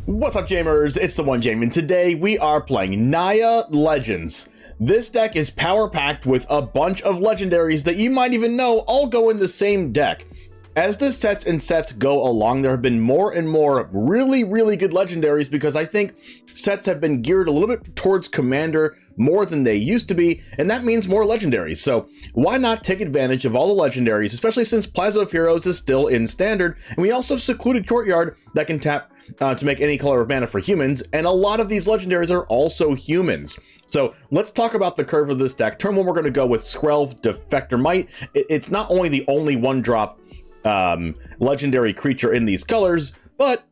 What's up, Jamers? It's the One Jam, and today we are playing Naya Legends. This deck is power-packed with a bunch of legendaries that you might even know all go in the same deck. As the sets go along, there have been more and more really good legendaries because I think sets have been geared a little bit towards Commander more than they used to be, and that means more legendaries. So why not take advantage of all the legendaries, especially since Plaza of Heroes is still in Standard, and we also have Secluded Courtyard that can tap to make any color of mana for humans, and a lot of these legendaries are also humans. So let's talk about the curve of this deck. Turn 1, we're going to go with Skrelv Defector Might. It's not only the only one-drop legendary creature in these colors, but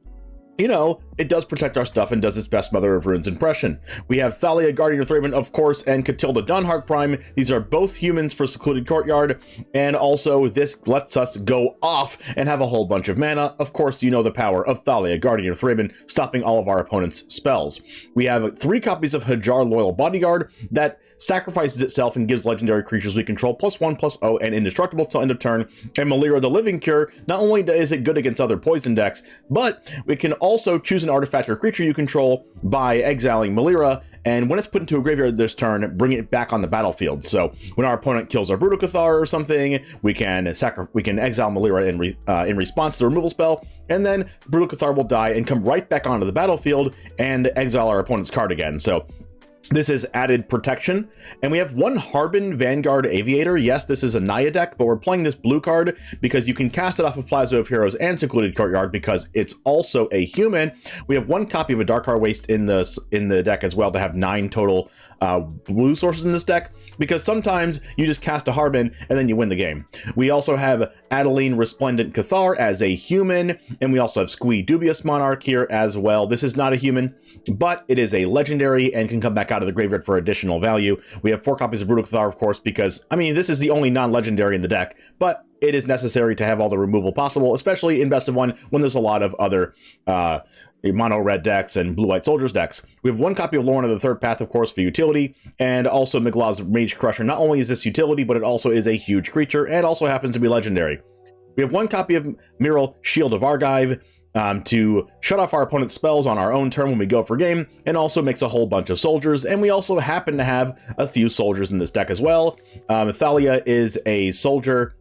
you know, it does protect our stuff and does its best Mother of Runes impression. We have Thalia, Guardian of Thraben, of course, and Catilda Dawnhart Prime. These are both humans for Secluded Courtyard, and also this lets us go off and have a whole bunch of mana. Of course, you know the power of Thalia, Guardian of Thraben, stopping all of our opponent's spells. We have 3 copies of Hajar Loyal Bodyguard that sacrifices itself and gives legendary creatures we control +1/+0 and indestructible till end of turn. And Melira the Living Cure, not only is it good against other poison decks, but we can also choose an artifact or creature you control by exiling Melira, and when it's put into a graveyard this turn, bring it back on the battlefield. So when our opponent kills our Brutal Cathar or something, we can exile Melira in response to the removal spell, and then Brutal Cathar will die and come right back onto the battlefield and exile our opponent's card again. So this is added protection, and we have 1 Harbin Vanguard Aviator. Yes, this is a Naya deck, but we're playing this blue card because you can cast it off of Plaza of Heroes and Secluded Courtyard because it's also a human. We have 1 copy of a Dark Heart Waste in the deck as well to have 9 total blue sources in this deck, because sometimes you just cast a Harbin and then you win the game. We also have Adeline Resplendent Cathar as a human, and we also have Squee Dubious Monarch here as well. This is not a human, but it is a legendary and can come back out of the graveyard for additional value. We have 4 copies of Brutal Cathar, of course, because, I mean, this is the only non-legendary in the deck, but it is necessary to have all the removal possible, especially in Best of 1 when there's a lot of other mono red decks and blue white soldiers decks. We have 1 copy of Lorna the Third Path, of course, for utility, and also Miglah's Mage Crusher. Not only is this utility, but it also is a huge creature and also happens to be legendary. We have 1 copy of Miral Shield of Argive to shut off our opponent's spells on our own turn when we go for game, and also makes a whole bunch of soldiers, and we also happen to have a few soldiers in this deck as well. Thalia is a soldier,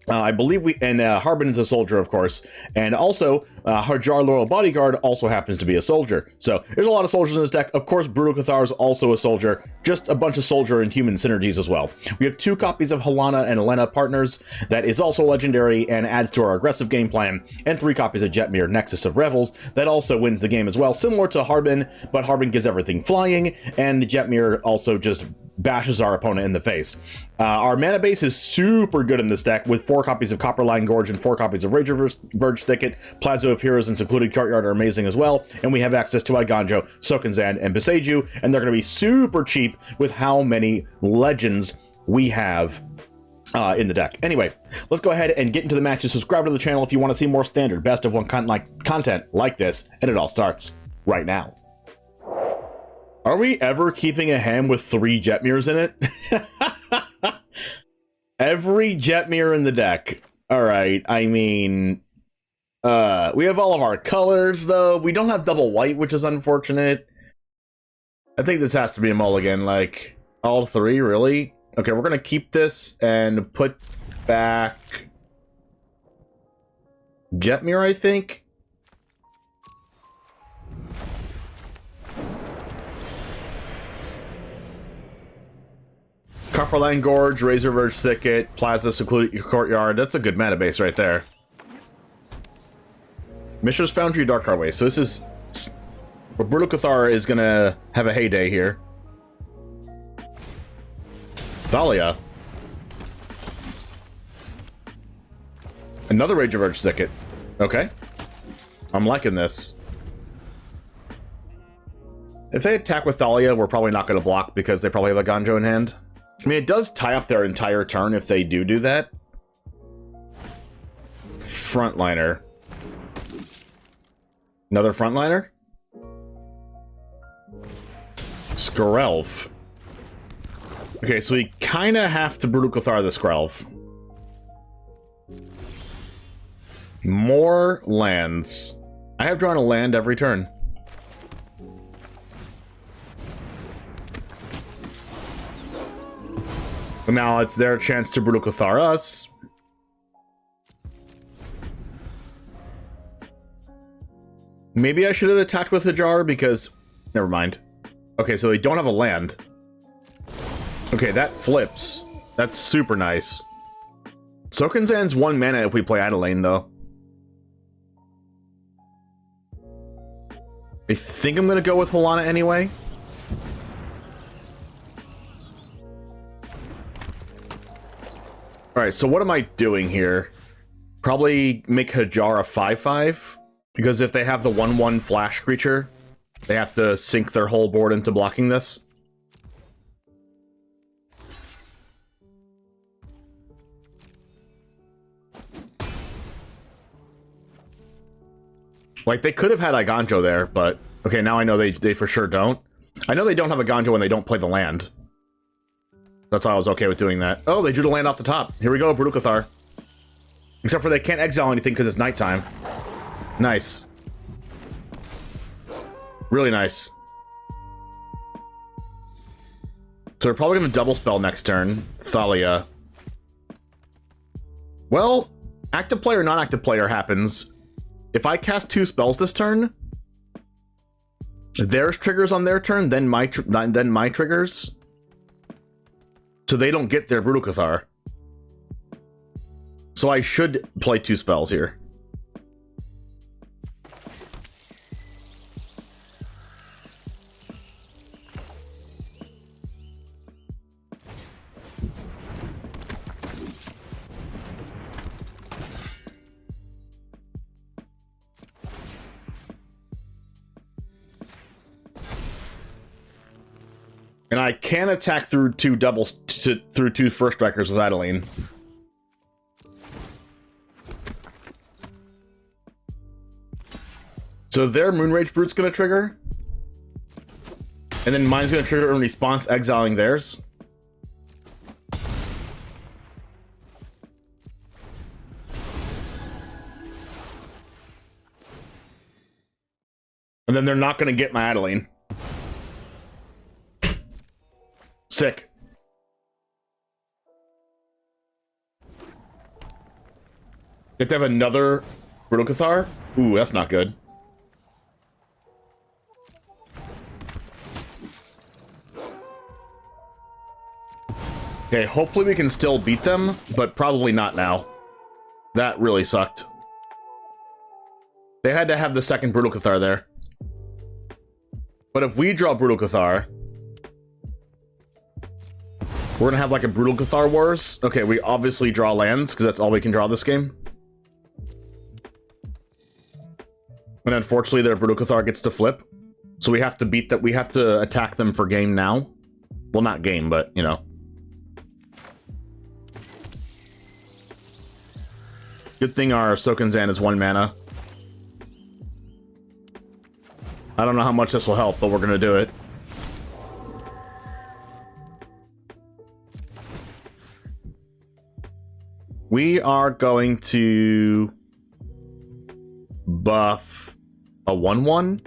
I believe Harbin is a soldier, of course, and also Hajar Loyal Bodyguard also happens to be a soldier. So there's a lot of soldiers in this deck. Of course, Brutal Cathar is also a soldier, just a bunch of soldier and human synergies as well. We have 2 copies of Helana and Elena Partners that is also legendary and adds to our aggressive game plan, and 3 copies of Jetmir Nexus of Revels that also wins the game as well, similar to Harbin, but Harbin gives everything flying, and Jetmir also just bashes our opponent in the face. Our mana base is super good in this deck with 4 copies of Copperline Gorge and 4 copies of Rage Verge Thicket. Plaza of Heroes and Secluded Courtyard are amazing as well, and we have access to Iganjo, Sokenzan, and Beseiju, and they're going to be super cheap with how many legends we have in the deck. Anyway, let's go ahead and get into the matches. Subscribe to the channel if you want to see more standard Best of 1 content like this, and it all starts right now. Are we ever keeping a hand with 3 Jetmirs in it? Every Jetmir in the deck. All right, I mean, we have all of our colors, though. We don't have double white, which is unfortunate. I think this has to be a mulligan, like, all 3, really? Okay, we're going to keep this and put back Jetmir, I think. Copperline Gorge, Razor Verge Thicket, Plaza, Secluded Courtyard. That's a good mana base right there. Mishra's Foundry, Dark Heart Waste. So this is where Brutal Cathar is gonna have a heyday here. Thalia. Another Razor Verge Thicket. Okay. I'm liking this. If they attack with Thalia, we're probably not going to block because they probably have a Ganjo in hand. I mean, it does tie up their entire turn if they do that. Frontliner. Another frontliner? Skrelv. Okay, so we kind of have to Brutal Cathar the Skrelv. More lands. I have drawn a land every turn. But now it's their chance to Brutal Cathar us. Maybe I should have attacked with Hajar because... Never mind. Okay, so they don't have a land. Okay, that flips. That's super nice. Sokinzan's 1 mana if we play Adelaine, though. I think I'm going to go with Halana anyway. Alright, so what am I doing here? Probably make Hajar a 5/5. Because if they have the 1/1 flash creature, they have to sink their whole board into blocking this. Like, they could have had Iganjo there, but... Okay, now I know they for sure don't. I know they don't have Iganjo when they don't play the land. That's why I was okay with doing that. Oh, they drew the land off the top. Here we go, Brutal Cathar. Except for they can't exile anything because it's nighttime. Nice. Really nice. So we're probably going to double spell next turn. Thalia. Well, active player, non-active player happens. If I cast 2 spells this turn, theirs triggers on their turn, then my triggers. So they don't get their Brutal Cathar. So I should play 2 spells here. And I can attack through 2 through 2 first strikers with Adeline. So their Moonrage Brute's gonna trigger. And then mine's gonna trigger in response, exiling theirs. And then they're not gonna get my Adeline. Sick. You have to have another Brutal Cathar? Ooh, that's not good. Okay, hopefully we can still beat them, but probably not now. That really sucked. They had to have the second Brutal Cathar there. But if we draw Brutal Cathar... We're gonna have like a Brutal Cathar Wars. Okay, we obviously draw lands, because that's all we can draw this game. And unfortunately their Brutal Cathar gets to flip. So we have to beat that, we have to attack them for game now. Well, not game, but, you know. Good thing our Sokinzan is 1 mana. I don't know how much this will help, but we're gonna do it. We are going to buff a 1/1.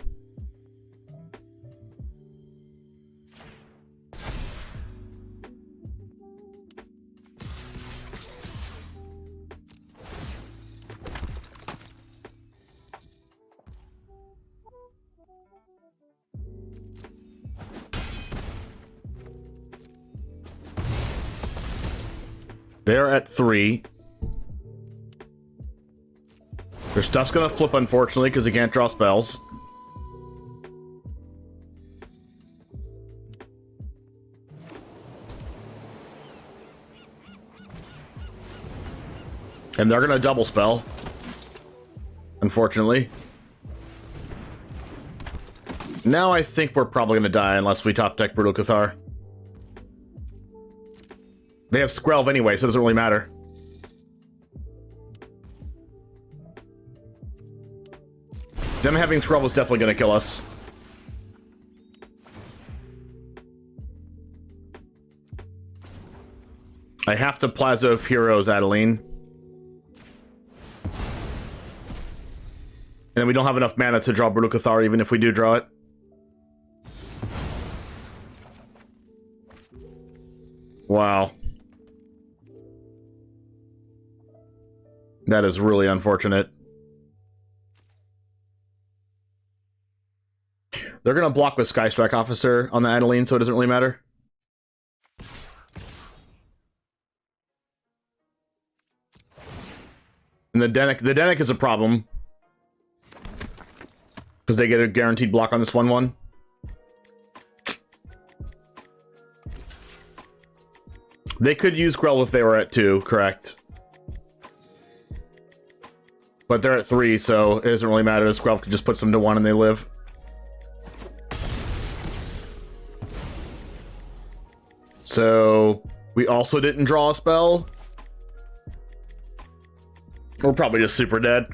They're at 3. Their stuff's gonna flip, unfortunately, because they can't draw spells. And they're gonna double spell. Unfortunately. Now I think we're probably gonna die unless we top deck Brutal Cathar. They have Skrelv anyway, so it doesn't really matter. Them having Skrelv is definitely gonna kill us. I have to Plaza of Heroes Adeline. And we don't have enough mana to draw Brutal Cathar even if we do draw it. Wow. That is really unfortunate. They're going to block with Sky Strike Officer on the Adeline, so it doesn't really matter. And the Denic is a problem. Because they get a guaranteed block on this 1/1. They could use Grell if they were at 2, correct. But they're at 3, so it doesn't really matter. Grell just puts them to 1 and they live. So, we also didn't draw a spell. We're probably just super dead.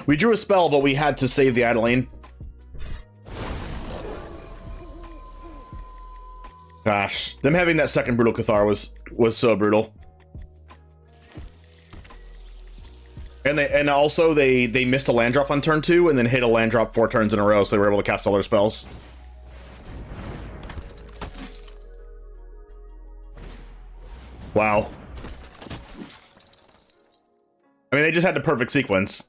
We drew a spell, but we had to save the Adeline. Gosh, them having that second Brutal Cathar was so brutal. And also they missed a land drop on turn 2 and then hit a land drop 4 turns in a row, so they were able to cast all their spells. Wow. I mean, they just had the perfect sequence.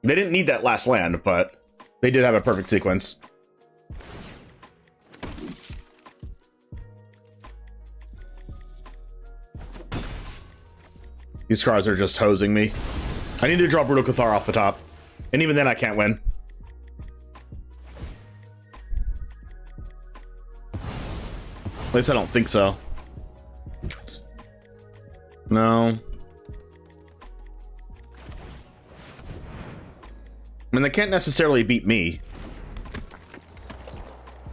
They didn't need that last land, but they did have a perfect sequence. These cards are just hosing me. I need to draw Brutal Cathar off the top. And even then I can't win. At least I don't think so. No. I mean, they can't necessarily beat me.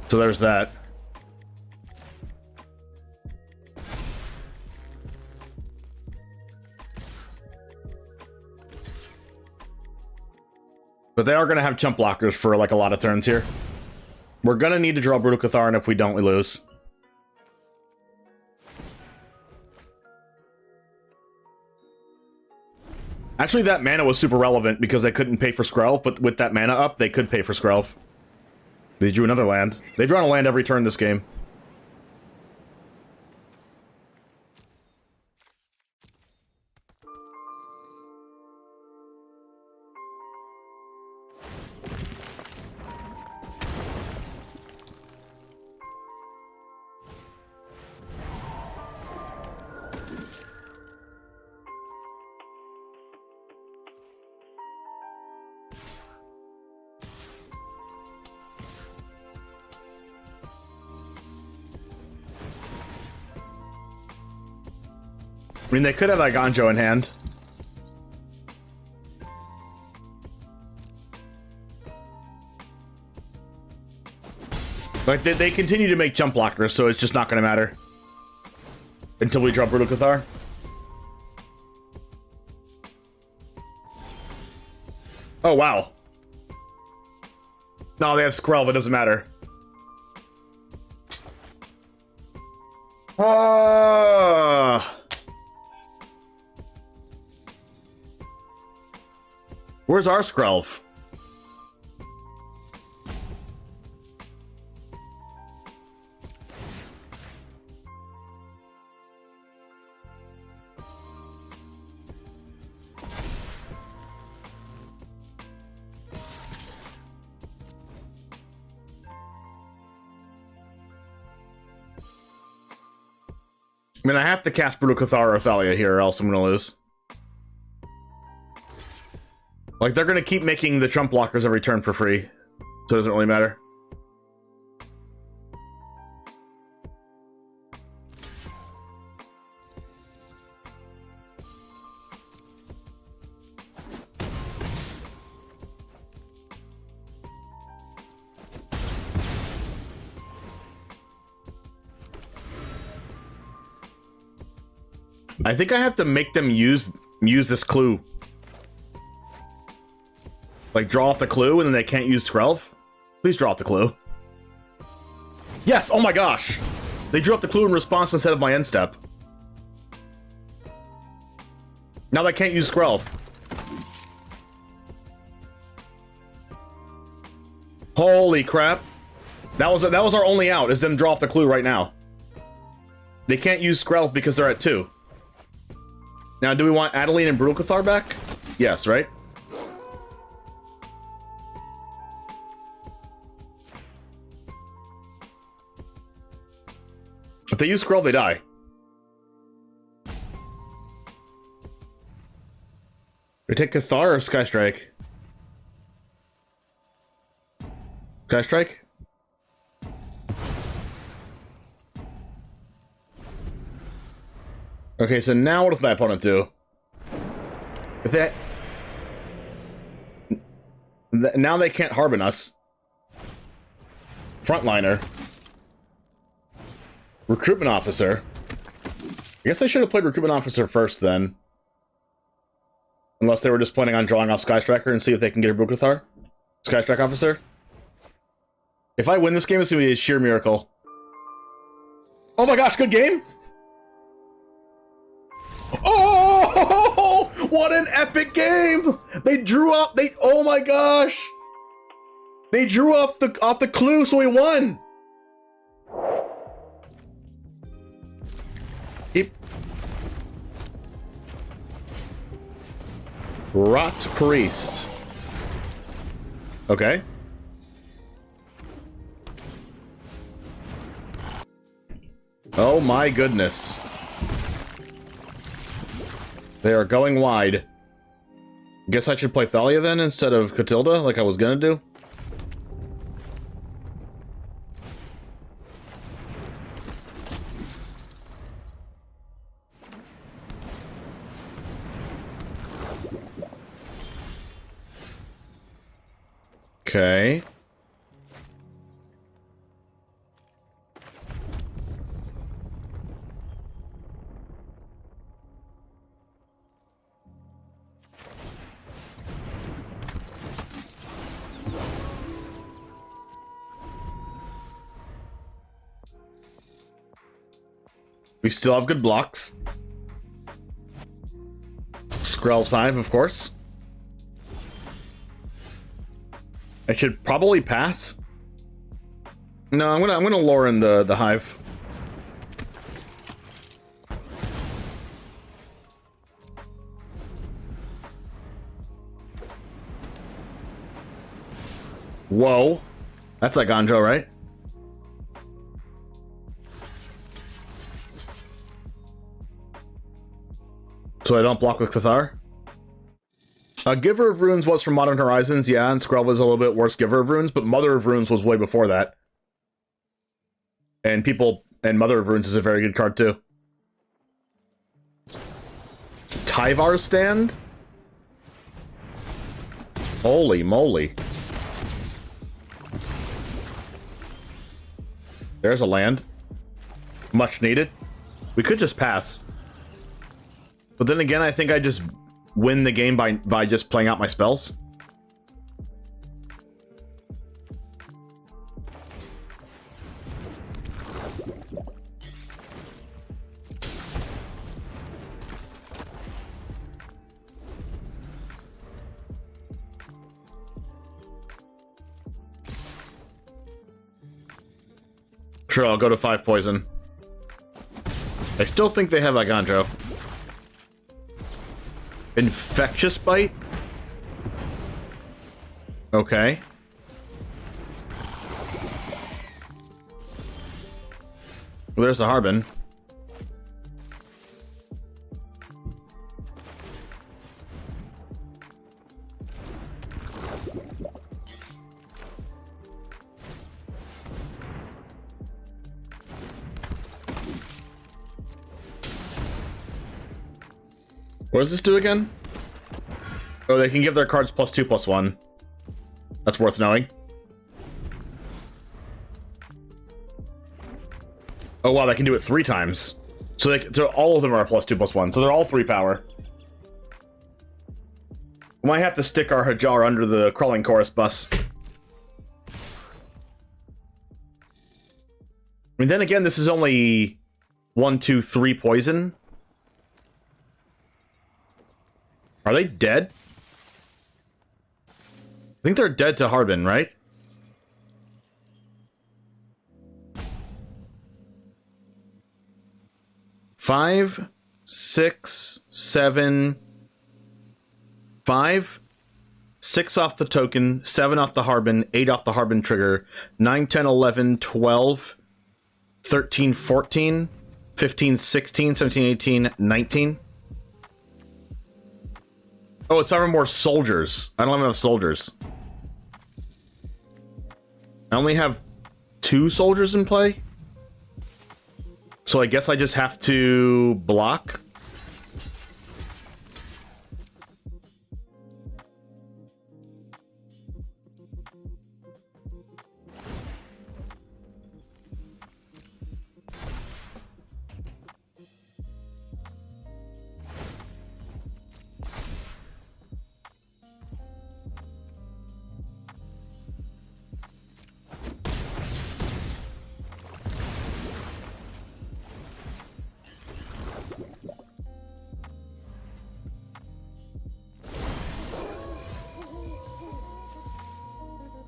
So there's that. But they are going to have chump blockers for like a lot of turns here. We're going to need to draw Brutal Cathar, and if we don't, we lose. Actually, that mana was super relevant because they couldn't pay for Skrelv, but with that mana up, they could pay for Skrelv. They drew another land. They draw a land every turn this game. I mean, they could have like Anjo in hand. Like, they continue to make jump blockers, so it's just not going to matter. Until we draw Brutal Cathar. Oh, wow. No, they have Skrelv, it doesn't matter. Where's our Skrelv? I mean, I have to cast Brutal Cathar or Thalia here, or else I'm gonna lose. Like, they're gonna keep making the trump blockers every turn for free, so it doesn't really matter. I think I have to make them use this clue. Like, draw off the clue, and then they can't use Skrelv? Please draw off the clue. Yes! Oh my gosh! They drew off the clue in response instead of my end step. Now they can't use Skrelv. Holy crap. That was our only out, is them draw off the clue right now. They can't use Skrelv because they're at 2. Now, do we want Adeline and Brutal Cathar back? Yes, right? If they use Scroll, they die. We take Cathar or Sky Strike? Sky Strike? Okay, so now what does my opponent do? If they... Now they can't Harbin us. Frontliner. Recruitment Officer. I guess I should have played Recruitment Officer first then. Unless they were just planning on drawing off Sky Striker and see if they can get a Brukathar. Sky Strike Officer. If I win this game, it's going to be a sheer miracle. Oh my gosh, good game! Oh! What an epic game! They drew up, oh my gosh! They drew off the clue, so we won! Rot Priest. Okay. Oh my goodness. They are going wide. Guess I should play Thalia then instead of Catilda, like I was gonna do. Okay. We still have good blocks. Skrell's Hive, of course. I should probably pass. No, I'm gonna lure in the Hive. Whoa. That's like Anjo, right? So I don't block with Cathar? Giver of Runes was from Modern Horizons, yeah, and Skrell was a little bit worse Giver of Runes, but Mother of Runes was way before that. And Mother of Runes is a very good card too. Tyvar stand? Holy moly. There's a land. Much needed. We could just pass. But then again, I think I just win the game by just playing out my spells. Sure, I'll go to 5 poison. I still think they have Agandro. Infectious Bite? Okay. Well, there's the Harbin. What does this do again? Oh, they can give their cards +2/+1. That's worth knowing. Oh wow, they can do it 3 times. So all of them are +2/+1. So they're all 3 power. We might have to stick our Hajar under the Crawling Chorus bus. I mean, then again, this is only 1, 2, 3 poison. Are they dead? I think they're dead to Harbin, right? Five, 6, 7, 5, 6 off the token, 7 off the Harbin, 8 off the Harbin trigger, 9, 10, 11, 12, 13, 14, 15, 16, 17, 18, 19. Oh, it's having more soldiers. I don't have enough soldiers. I only have 2 soldiers in play. So I guess I just have to block.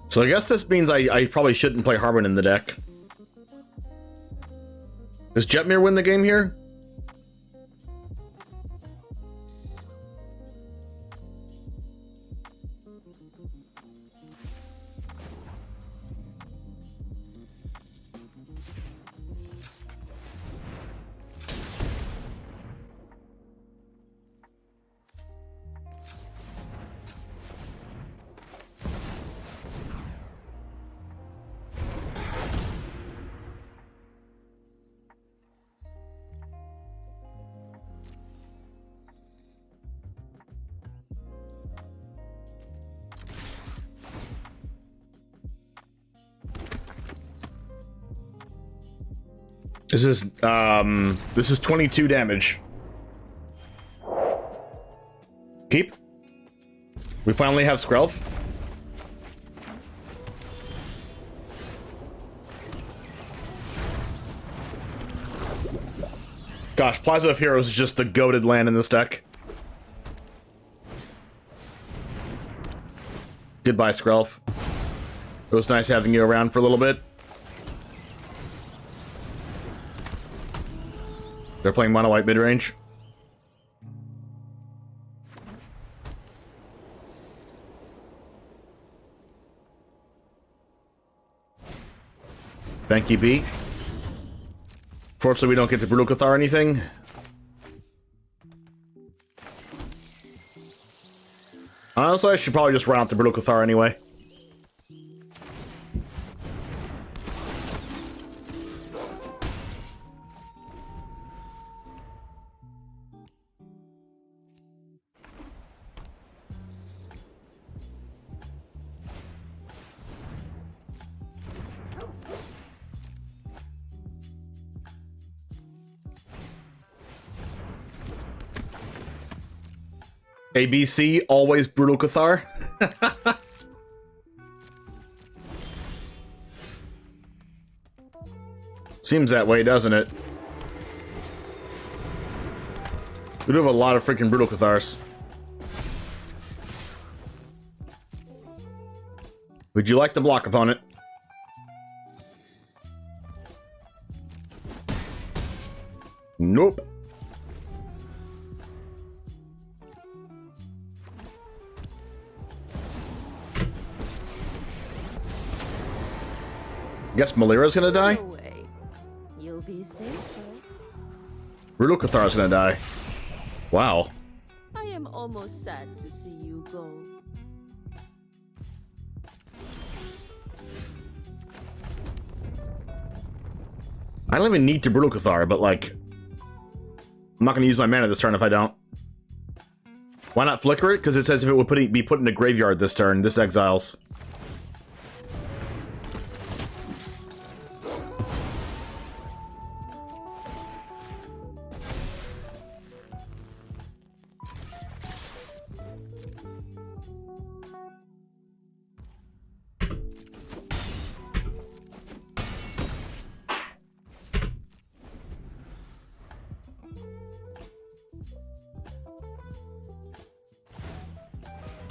So I guess this means I probably shouldn't play Harbin in the deck. Does Jetmir win the game here? This is 22 damage. Keep. We finally have Skrelv. Gosh, Plaza of Heroes is just the goated land in this deck. Goodbye, Skrelv. It was nice having you around for a little bit. They're playing mono white mid-range. Thank you, B. Fortunately, we don't get to Brutal Cathar or anything. Honestly, I should probably just run out to Brutal Cathar anyway. ABC, always Brutal Cathar. Seems that way, doesn't it? We do have a lot of freaking Brutal Cathars. Would you like to block, opponent? Nope. Guess Malira's gonna die? You'll be safe. Brutal Cathar's gonna die. Wow. I am almost sad to see you go. I don't even need to Brutal Cathar, but like, I'm not gonna use my mana this turn if I don't. Why not flicker it? Because it says if it would be put in a graveyard this turn, this exiles.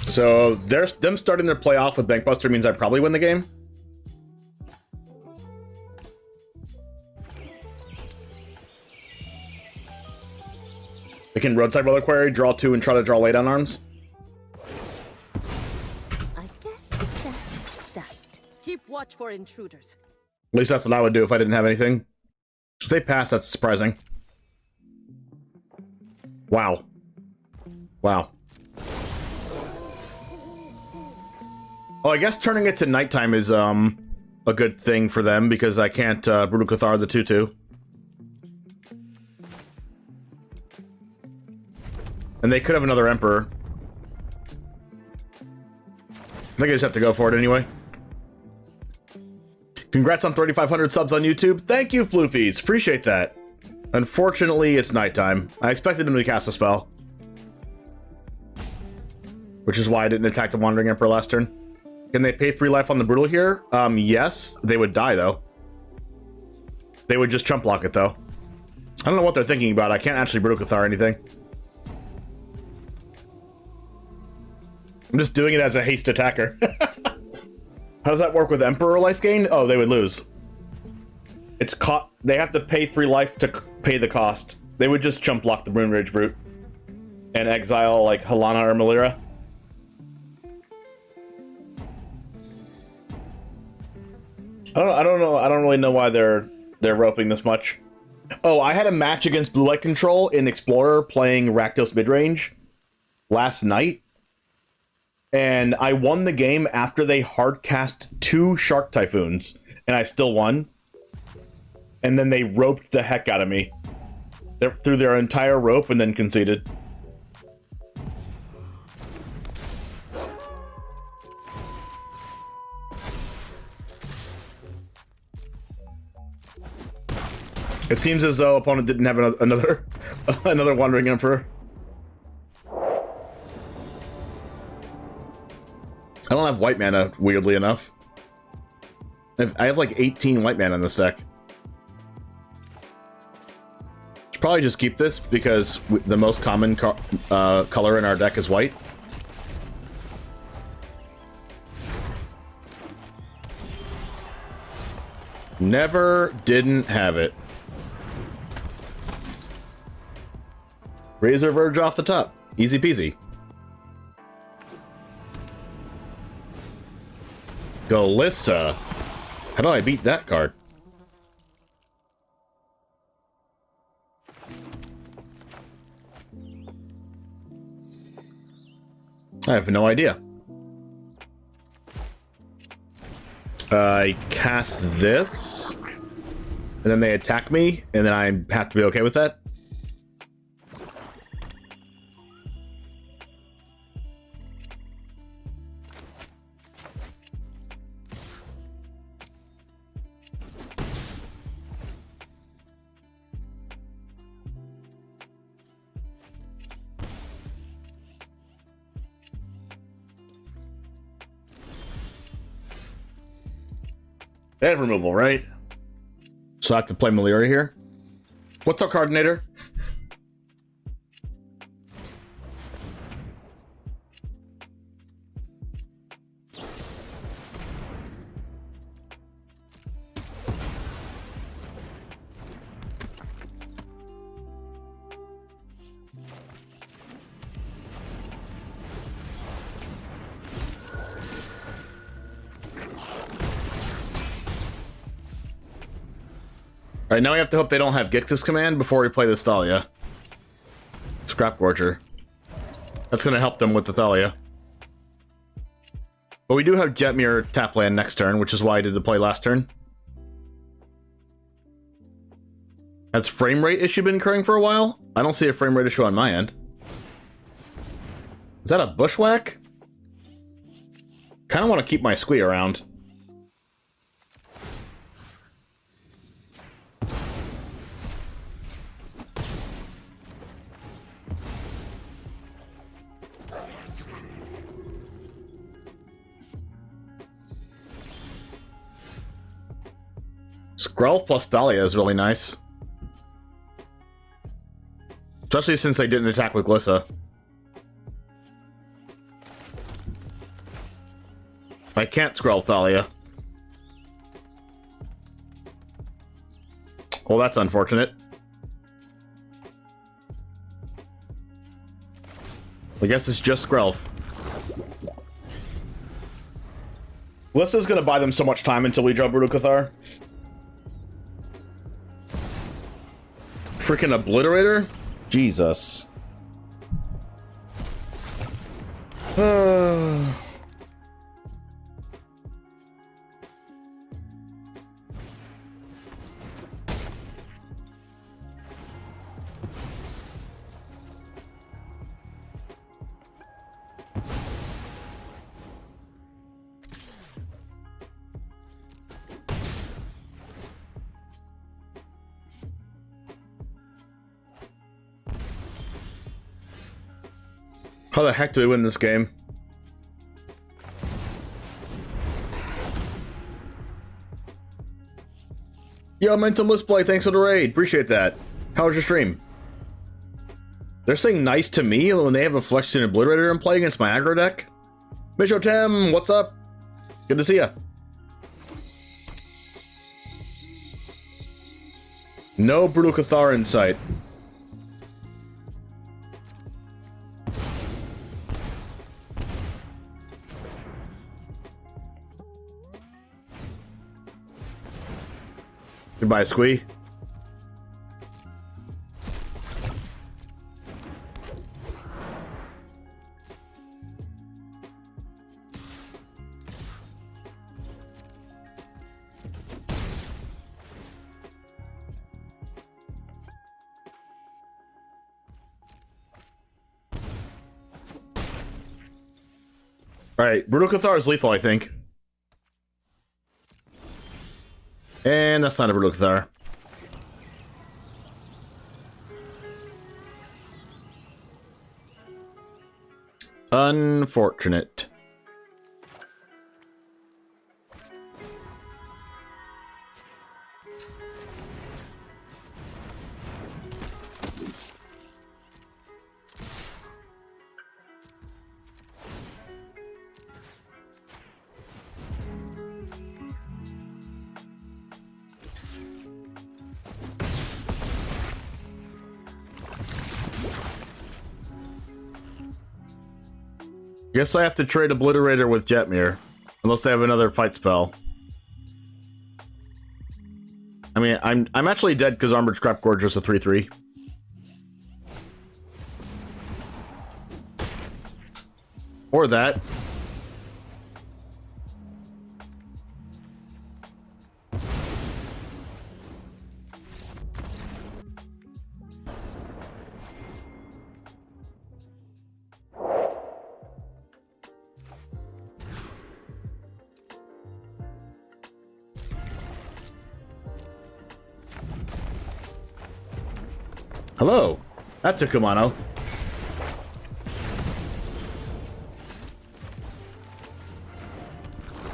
So them starting their playoff with Bankbuster means I probably win the game. They can roadside reliquary, draw 2, and try to draw laydown arms. I guess that's that. Keep watch for intruders. At least that's what I would do if I didn't have anything. If they pass, that's surprising. Wow. Wow. Oh, I guess turning it to nighttime is, a good thing for them, because I can't, Brutal Cathar the 2/2. And they could have another Emperor. I think I just have to go for it anyway. Congrats on 3,500 subs on YouTube. Thank you, Floofies. Appreciate that. Unfortunately, it's nighttime. I expected him to cast a spell. Which is why I didn't attack the Wandering Emperor last turn. Can they pay 3 life on the Brutal here? Yes. They would die, though. They would just chump block it, though. I don't know what they're thinking about. I can't actually Brutal Cathar anything. I'm just doing it as a haste attacker. How does that work with Emperor life gain? Oh, they would lose. It's caught. They have to pay 3 life to pay the cost. They would just chump block the Moon Rage Brute and exile like Halana or Malira. I don't know. I don't really know why they're roping this much. Oh, I had a match against Blue Light Control in Explorer playing Rakdos midrange last night. And I won the game after they hardcast 2 Shark Typhoons, and I still won. And then they roped the heck out of me. Through their entire rope and then conceded. It seems as though opponent didn't have another Wandering Emperor. I don't have white mana, weirdly enough. I have like 18 white mana in this deck. Should probably just keep this because the most common color in our deck is white. Never didn't have it. Razor Verge off the top. Easy peasy. Galissa. How do I beat that card? I have no idea. I cast this, and then they attack me, and then I have to be okay with that. They have removal, right? So I have to play Malira here. What's our coordinator? Alright, now we have to hope they don't have Gix's command before we play the Thalia. Scrap Gorger. That's going to help them with the Thalia. But we do have Jetmir tap land next turn, which is why I did the play last turn. Has frame rate issue been occurring for a while? I don't see a frame rate issue on my end. Is that a Bushwhack? Kind of want to keep my Squee around. Skrelv plus Thalia is really nice. Especially since they didn't attack with Glissa. I can't Skrelv Thalia. Well, that's unfortunate. I guess it's just Grelf. Lissa's gonna buy them so much time until we draw Brutal Cathar. Freaking Obliterator? Jesus. How the heck do we win this game? Yo, Mental Misplay, thanks for the raid. Appreciate that. How was your stream? They're saying nice to me when they have a Flexed and Obliterator in play against my aggro deck? Misho Tim, what's up? Good to see ya. No Brutal Cathar in sight. Goodbye, Squee. Alright, Brutal Cathar is lethal, I think. And that's not a Brutal Cathar. Unfortunate. Guess I have to trade Obliterator with Jetmir. Unless they have another fight spell. I mean, I'm actually dead because Armored Scrap Gorge is a 3/3. Or that. Hello, that's a Kumano.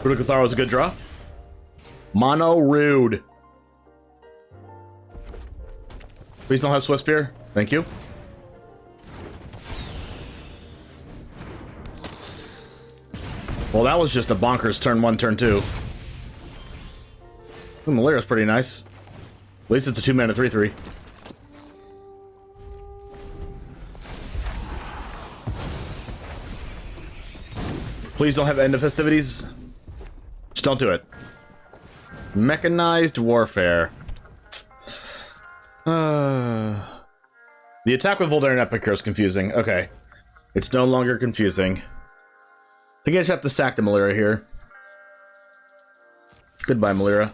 Brutal Cathar was a good draw. Mono rude. Please don't have Swift Spear. Thank you. Well, that was just a bonkers turn 1, turn 2. Ooh, Malira's pretty nice. At least it's a 2-mana 3/3. Please don't have End of Festivities. Just don't do it. Mechanized Warfare. The attack with Voldaren Epicure is confusing. Okay. It's no longer confusing. I think I just have to sack the Malira here. Goodbye, Malira.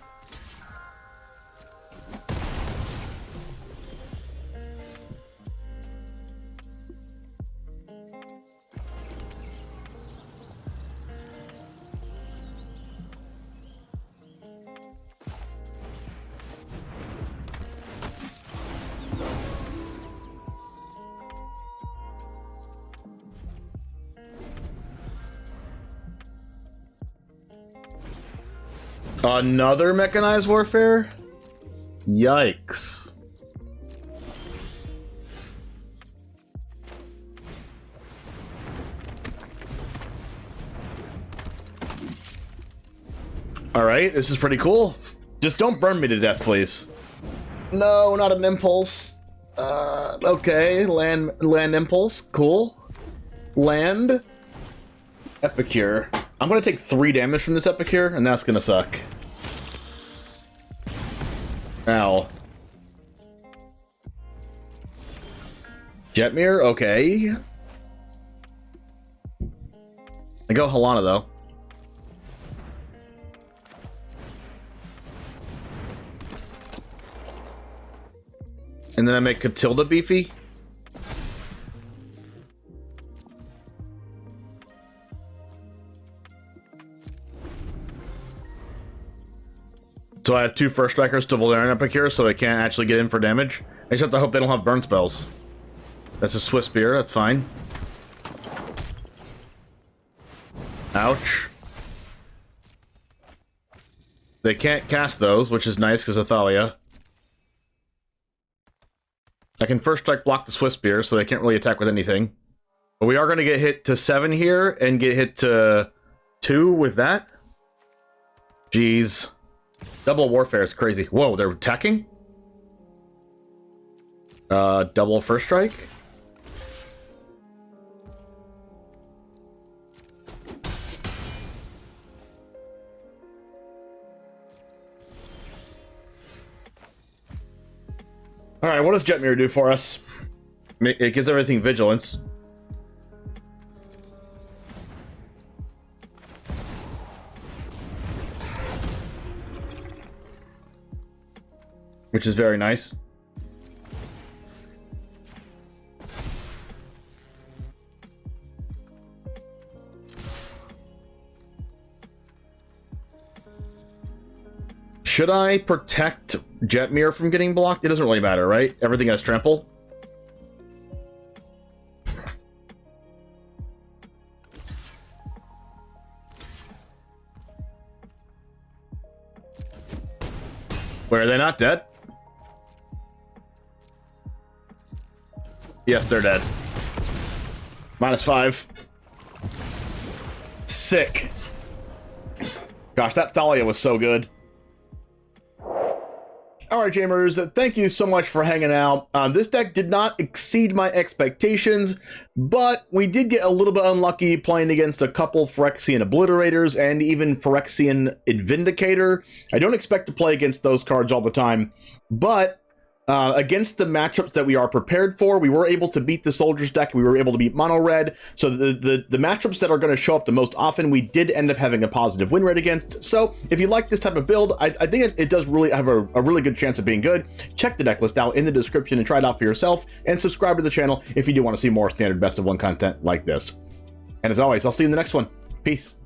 Another Mechanized Warfare? Yikes. Alright, this is pretty cool. Just don't burn me to death, please. No, not an Impulse. Okay, land Impulse. Cool. Land. Epicure. I'm going to take 3 damage from this Epicure, and that's going to suck. Ow. Jetmir? Okay. I go Halana, though. And then I make Catilda beefy. So I have 2 first strikers to Valerian Epicure, so they can't actually get in for damage. I just have to hope they don't have burn spells. That's a Swiss Spear, that's fine. Ouch. They can't cast those, which is nice because of Thalia. I can first strike block the Swiss Spear, so they can't really attack with anything. But we are going to get hit to 7 here, and get hit to 2 with that. Jeez. Double Warfare is crazy. Whoa, they're attacking? Double first strike? Alright, what does Jetmir do for us? It gives everything vigilance. Which is very nice. Should I protect Jetmir from getting blocked? It doesn't really matter, right? Everything has trample. Where are they not dead? Yes, they're dead. -5. Sick. Gosh, that Thalia was so good. Alright, Jamers, thank you so much for hanging out. This deck did not exceed my expectations, but we did get a little bit unlucky playing against a couple Phyrexian Obliterators and even Phyrexian Vindicator. I don't expect to play against those cards all the time, but against the matchups that we are prepared for, we were able to beat the Soldiers deck. We were able to beat Mono Red. So the matchups that are going to show up the most often, we did end up having a positive win rate against. So if you like this type of build, I think it does really have a really good chance of being good. Check the deck list out in the description and try it out for yourself. And subscribe to the channel if you do want to see more standard best of one content like this. And as always, I'll see you in the next one. Peace.